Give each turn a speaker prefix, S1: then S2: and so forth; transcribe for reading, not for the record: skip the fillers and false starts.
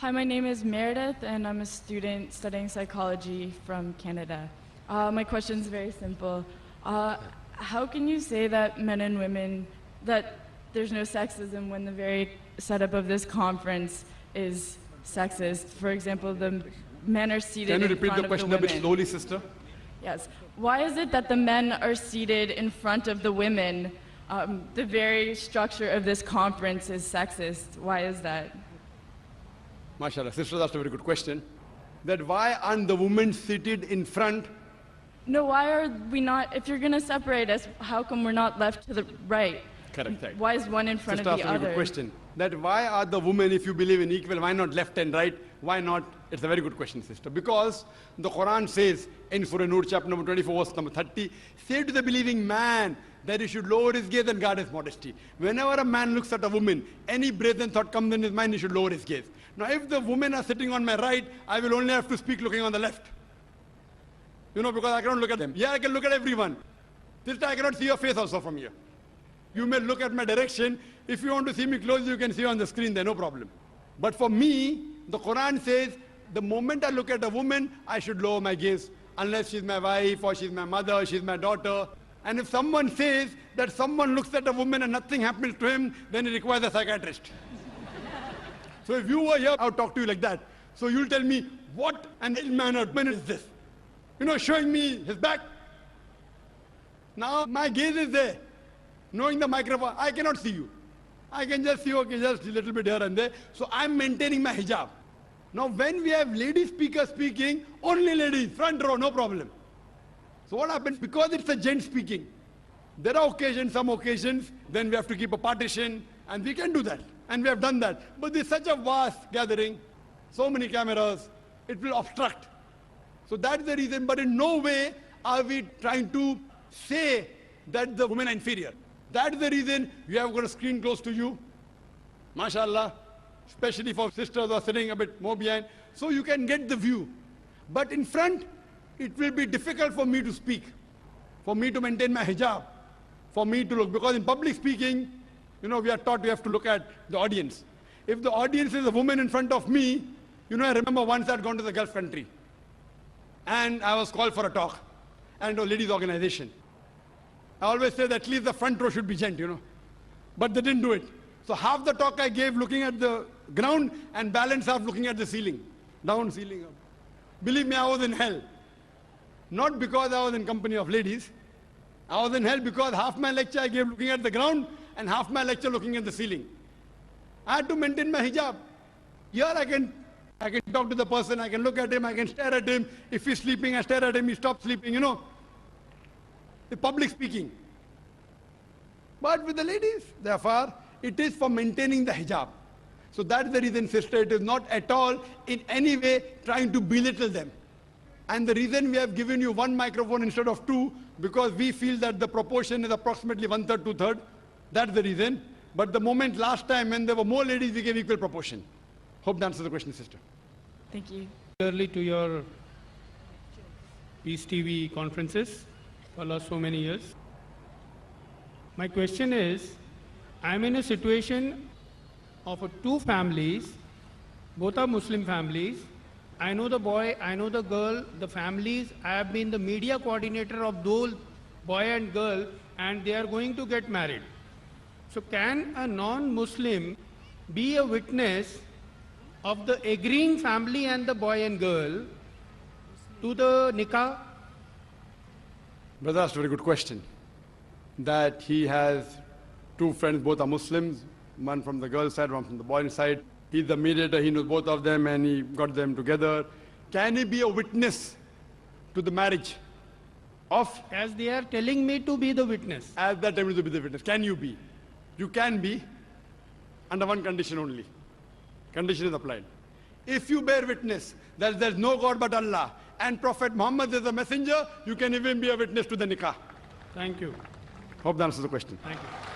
S1: Hi, my name is Meredith, and I'm a student studying psychology from Canada. My question is very simple. How can you say that men and women, that there's no sexism when the very setup of this conference is sexist? For example, the men are seated in front of the women.
S2: Can you repeat the question a bit slowly, sister?
S1: Yes. Why is it that the men are seated in front of the women? The very structure of this conference is sexist. Why is that?
S2: MashaAllah, sister asked a very good question. That why aren't the women seated in front?
S1: No, why are we not, if you're going to separate us, how come we're not left to the right?
S2: Correct, right.
S1: Why is one in front
S2: Sister
S1: of the
S2: asked a very
S1: other?
S2: good question. That why are the women, if you believe in equal, why not left and right? Why not? It's a very good question, sister. Because the Quran says in Surah Nur, chapter number 24, verse number 30, say to the believing man that he should lower his gaze and guard his modesty. Whenever a man looks at a woman, any brazen thought comes in his mind, he should lower his gaze. Now, if the women are sitting on my right, I will only have to speak looking on the left. You know, because I cannot look at them. Yeah, I can look at everyone. Sister, I cannot see your face also from here. You may look at my direction. If you want to see me close, you can see on the screen there, no problem. But for me, the Quran says, the moment I look at a woman, I should lower my gaze. Unless she's my wife, or she's my mother, she's my daughter. And if someone says that someone looks at a woman and nothing happens to him, then he requires a psychiatrist. So if you were here, I would talk to you like that. So you'll tell me, what an ill-mannered man is this? You know, showing me his back. Now my gaze is there. Knowing the microphone, I cannot see you. I can just see, okay, just a little bit here and there. So I'm maintaining my hijab. Now when we have lady speakers speaking, only ladies, front row, no problem. So what happens? Because it's a gent speaking, there are occasions, some occasions, then we have to keep a partition, and we can do that. And we have done that. But there's such a vast gathering, so many cameras, it will obstruct. So that's the reason, but in no way are we trying to say that the women are inferior. That's the reason we have got a screen close to you, mashallah, especially for sisters who are sitting a bit more behind, so you can get the view. But in front, it will be difficult for me to speak, for me to maintain my hijab, for me to look, because in public speaking, you know, we are taught we have to look at the audience. If the audience is a woman in front of me, you know, I remember once I'd gone to the Gulf country, and I was called for a talk, and a ladies' organization. I always say that at least the front row should be gent, you know. But they didn't do it. So half the talk I gave looking at the ground, and balance half looking at the ceiling. Down, ceiling, up. Believe me, I was in hell. Not because I was in company of ladies. I was in hell because half my lecture I gave looking at the ground, and half my lecture looking at the ceiling. I had to maintain my hijab. Here I can talk to the person, I can look at him, I can stare at him. If he's sleeping, I stare at him, he stops sleeping, you know. The public speaking. But with the ladies, therefore, it is for maintaining the hijab. So that's the reason, sister, it is not at all in any way trying to belittle them. And the reason we have given you one microphone instead of two, because we feel that the proportion is approximately 1/3, 2/3. That's the reason. But the moment last time when there were more ladies, we gave equal proportion. Hope that answers the question, sister.
S1: Thank you.
S3: Early to your Peace TV conferences for last so many years. My question is, I'm in a situation of two families, both are Muslim families. I know the boy, I know the girl, the families. I have been the media coordinator of those boy and girl, and they are going to get married. So can a non-Muslim be a witness of the agreeing family and the boy and girl to the nikah?
S2: Brother asked a very good question. That he has two friends, both are Muslims, one from the girl side, one from the boy side. He's the mediator, he knows both of them, and he got them together. Can he be a witness to the marriage of?
S3: As they are telling me to be the witness.
S2: At that time to be the witness. Can you be? You can be, under one condition only. Condition is applied. If you bear witness that there's no God but Allah, and Prophet Muhammad is a messenger, you can even be a witness to the nikah.
S3: Thank you.
S2: Hope that answers the question.
S3: Thank you.